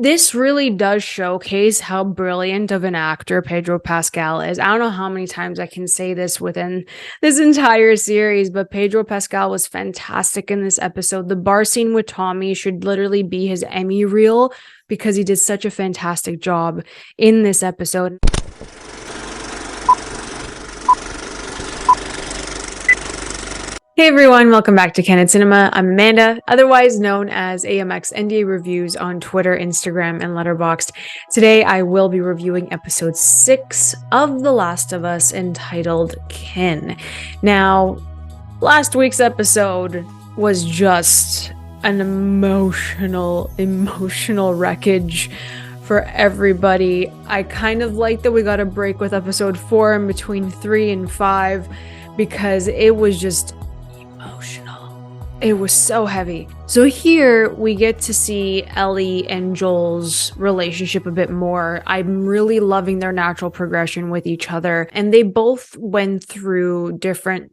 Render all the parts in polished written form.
this really does showcase how brilliant of an actor Pedro Pascal is. I don't know how many times I can say this within this entire series, but Pedro Pascal was fantastic in this episode. The bar scene with Tommy should literally be his Emmy reel because he did such a fantastic job in this episode. Hey everyone, welcome back to Candid Cinema. I'm Amanda, otherwise known as AMX NDA Reviews on Twitter, Instagram, and Letterboxd. Today I will be reviewing episode 6 of The Last of Us entitled Kin. Now, last week's episode was just an emotional wreckage for everybody. I kind of like that we got a break with episode 4 in between 3 and 5 because it was just emotional. It was so heavy. So here we get to see Ellie and Joel's relationship a bit more. I'm really loving their natural progression with each other. And they both went through different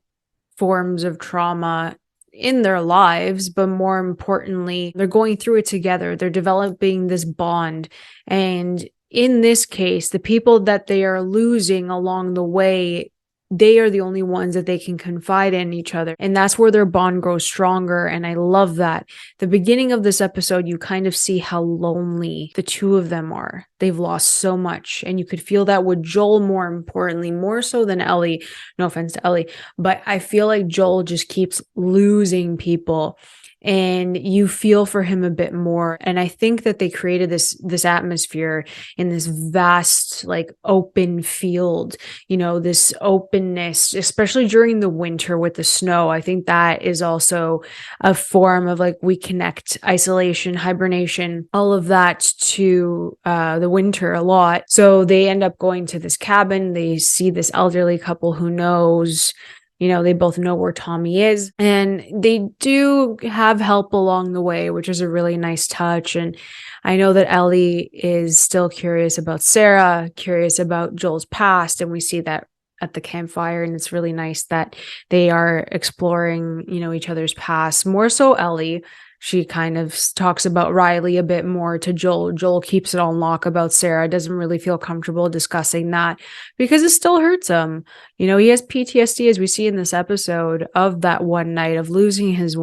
forms of trauma in their lives, but more importantly, they're going through it together. They're developing this bond. And in this case, the people that they are losing along the way, they are the only ones that they can confide in each other. And that's where their bond grows stronger. And I love that. The beginning of this episode, you kind of see how lonely the two of them are. They've lost so much. And you could feel that with Joel, more importantly, more so than Ellie. No offense to Ellie, but I feel like Joel just keeps losing people. And you feel for him a bit more. And I think that they created this atmosphere in this vast, like, open field, this openness, especially during the winter with the snow. I think that is also a form of, like, we connect isolation, hibernation, all of that to the winter a lot. So they end up going to this cabin. They see this elderly couple who knows, they both know where Tommy is, and they do have help along the way, which is a really nice touch. And I know that Ellie is still curious about Sarah, curious about Joel's past, and we see that at the campfire, and it's really nice that they are exploring, each other's past. More so Ellie. She kind of talks about Riley a bit more to Joel. Joel keeps it on lock about Sarah, doesn't really feel comfortable discussing that because it still hurts him. He has PTSD, as we see in this episode, of that one night of losing his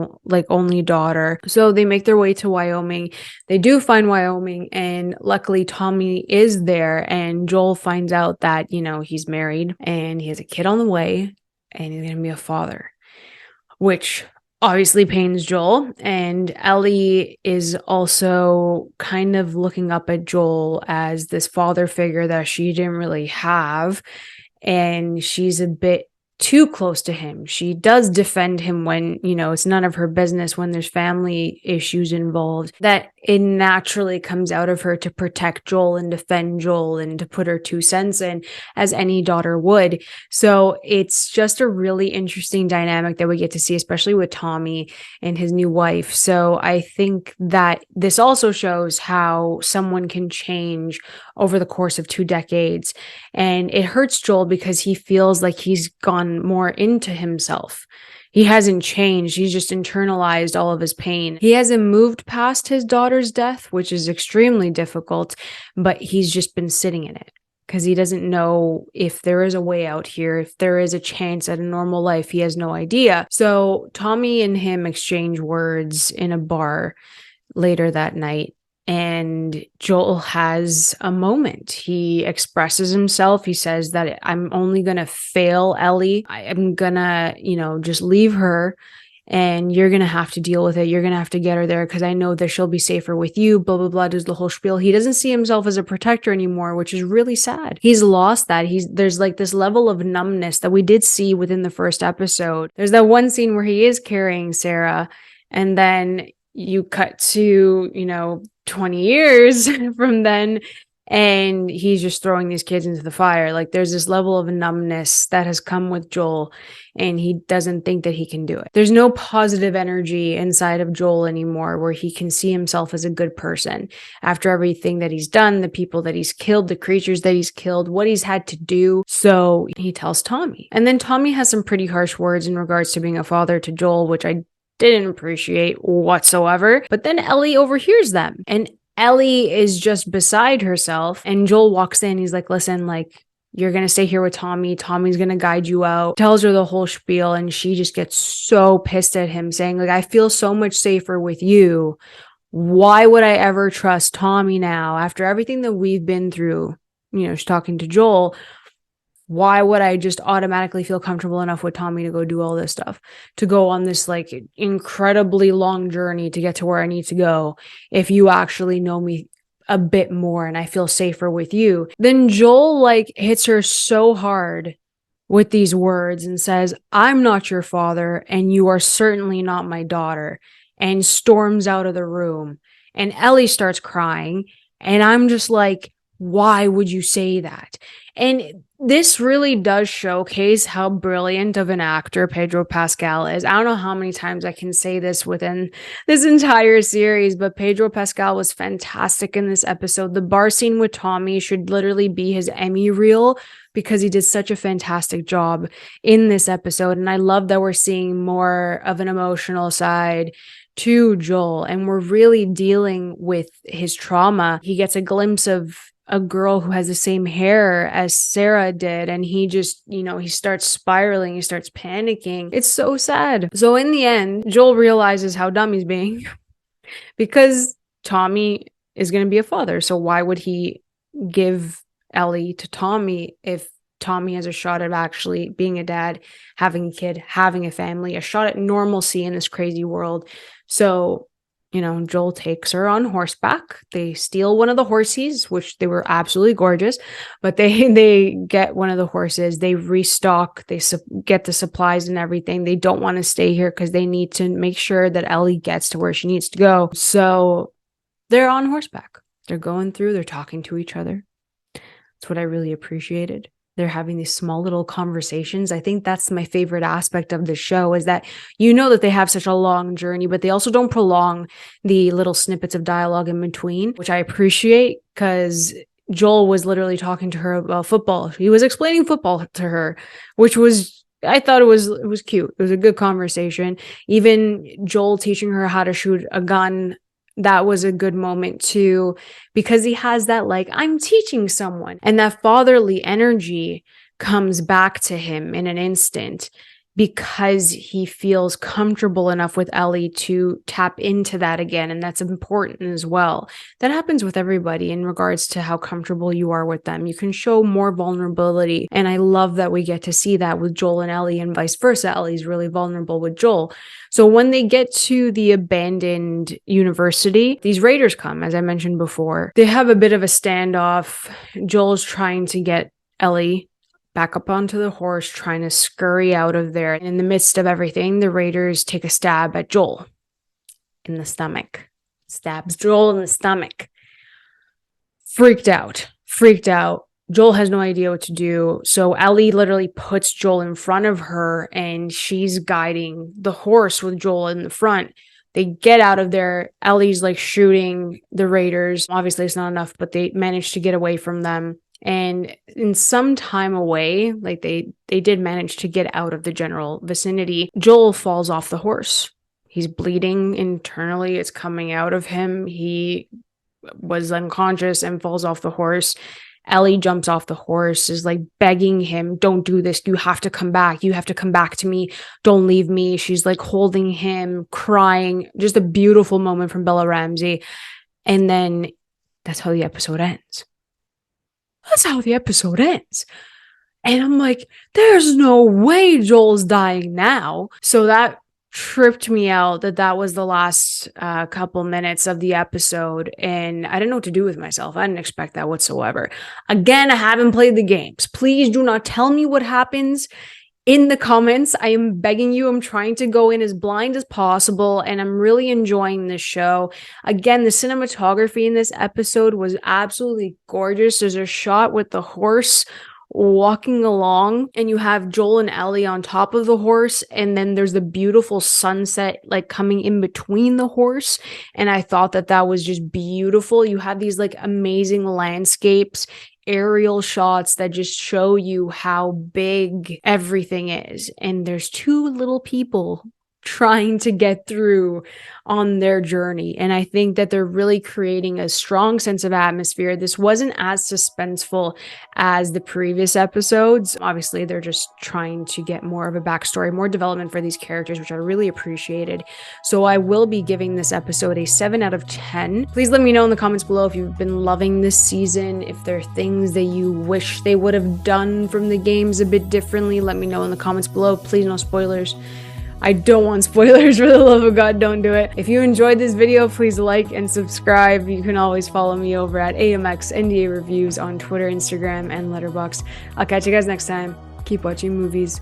only daughter. So they make their way to Wyoming. They do find Wyoming, and luckily Tommy is there, and Joel finds out that, he's married and he has a kid on the way and he's going to be a father, which obviously pains Joel. And Ellie is also kind of looking up at Joel as this father figure that she didn't really have. And she's a bit too close to him. She does defend him when, it's none of her business, when there's family issues involved, that it naturally comes out of her to protect Joel and defend Joel and to put her 2 cents in, as any daughter would. So it's just a really interesting dynamic that we get to see, especially with Tommy and his new wife. So I think that this also shows how someone can change over the course of 2 decades. And it hurts Joel because he feels like he's gone more into himself. He hasn't changed. He's just internalized all of his pain. He hasn't moved past his daughter's death, which is extremely difficult, but he's just been sitting in it because he doesn't know if there is a way out here, if there is a chance at a normal life. He has no idea. So Tommy and him exchange words in a bar later that night. And Joel has a moment. He expresses himself. He says that I'm only going to fail Ellie. I'm going to, just leave her, and you're going to have to deal with it. You're going to have to get her there because I know that she'll be safer with you, blah, blah, blah, does the whole spiel. He doesn't see himself as a protector anymore, which is really sad. He's lost that. There's like this level of numbness that we did see within the first episode. There's that one scene where he is carrying Sarah, and then you cut to, 20 years from then, and he's just throwing these kids into the fire. Like, there's this level of numbness that has come with Joel, and he doesn't think that he can do it. There's no positive energy inside of Joel anymore where he can see himself as a good person after everything that he's done, the people that he's killed, the creatures that he's killed, what he's had to do. So he tells Tommy, and then Tommy has some pretty harsh words in regards to being a father to Joel, which I didn't appreciate whatsoever. But then Ellie overhears them, and Ellie is just beside herself, and Joel walks in. He's like, listen, like, you're going to stay here with Tommy. Tommy's going to guide you out. Tells her the whole spiel, and she just gets so pissed at him, saying, like, I feel so much safer with you. Why would I ever trust Tommy now after everything that we've been through? You know, she's talking to Joel. Why would I just automatically feel comfortable enough with Tommy to go do all this stuff, to go on this like incredibly long journey to get to where I need to go if you actually know me a bit more and I feel safer with you? Then Joel like hits her so hard with these words and says, I'm not your father and you are certainly not my daughter, and storms out of the room. And Ellie starts crying, and I'm just like, why would you say that? And this really does showcase how brilliant of an actor Pedro Pascal is. I don't know how many times I can say this within this entire series, but Pedro Pascal was fantastic in this episode. The bar scene with Tommy should literally be his Emmy reel because he did such a fantastic job in this episode. And I love that we're seeing more of an emotional side to Joel, and we're really dealing with his trauma. He gets a glimpse of a girl who has the same hair as Sarah did, and he just, you know, he starts spiraling, he starts panicking. It's so sad. So in the end, Joel realizes how dumb he's being because Tommy is going to be a father. So why would he give Ellie to Tommy if Tommy has a shot at actually being a dad, having a kid, having a family, a shot at normalcy in this crazy world? So, you know, Joel takes her on horseback. They steal one of the horses, which they were absolutely gorgeous, but they get one of the horses. They restock. They get the supplies and everything. They don't want to stay here because they need to make sure that Ellie gets to where she needs to go. So they're on horseback. They're going through. They're talking to each other. That's what I really appreciated. They're having these small little conversations. I think that's my favorite aspect of the show, is that you know that they have such a long journey, but they also don't prolong the little snippets of dialogue in between, which I appreciate, because Joel was literally talking to her about football. He was explaining football to her, which was, I thought it was cute. It was a good conversation. Even Joel teaching her how to shoot a gun, that was a good moment too, because he has that like, I'm teaching someone, and that fatherly energy comes back to him in an instant because he feels comfortable enough with Ellie to tap into that again. And that's important as well. That happens with everybody in regards to how comfortable you are with them. You can show more vulnerability. And I love that we get to see that with Joel and Ellie, and vice versa. Ellie's really vulnerable with Joel. So when they get to the abandoned university, these raiders come, as I mentioned before. They have a bit of a standoff. Joel's trying to get Ellie back up onto the horse, trying to scurry out of there. And in the midst of everything, the raiders take a stab at Joel in the stomach. Stabs Joel in the stomach. Freaked out. Joel has no idea what to do. So Ellie literally puts Joel in front of her, and she's guiding the horse with Joel in the front. They get out of there. Ellie's like shooting the raiders. Obviously, it's not enough, but they managed to get away from them. And in some time away, like they did manage to get out of the general vicinity, Joel falls off the horse. He's bleeding internally. It's coming out of him. He was unconscious and falls off the horse. Ellie jumps off the horse, is like begging him, don't do this. You have to come back. You have to come back to me. Don't leave me. She's like holding him, crying. Just a beautiful moment from Bella Ramsey. And then that's how the episode ends. And I'm like, there's no way Joel's dying now. So that tripped me out that was the last couple minutes of the episode, and I didn't know what to do with myself. I didn't expect that whatsoever. Again, I haven't played the games. Please do not tell me what happens in the comments. I am begging you. I'm trying to go in as blind as possible, and I'm really enjoying this show. Again, the cinematography in this episode was absolutely gorgeous. There's a shot with the horse walking along, and you have Joel and Ellie on top of the horse, and then there's the beautiful sunset like coming in between the horse, and I thought that was just beautiful. You have these like amazing landscapes, aerial shots that just show you how big everything is, and there's two little people trying to get through on their journey. And I think that they're really creating a strong sense of atmosphere. This wasn't as suspenseful as the previous episodes. Obviously, they're just trying to get more of a backstory, more development for these characters, which I really appreciated. So I will be giving this episode a 7 out of 10. Please let me know in the comments below if you've been loving this season, if there are things that you wish they would have done from the games a bit differently. Let me know in the comments below. Please, no spoilers. I don't want spoilers, for the love of God, don't do it. If you enjoyed this video, please like and subscribe. You can always follow me over at AMX NDA Reviews on Twitter, Instagram, and Letterboxd. I'll catch you guys next time. Keep watching movies.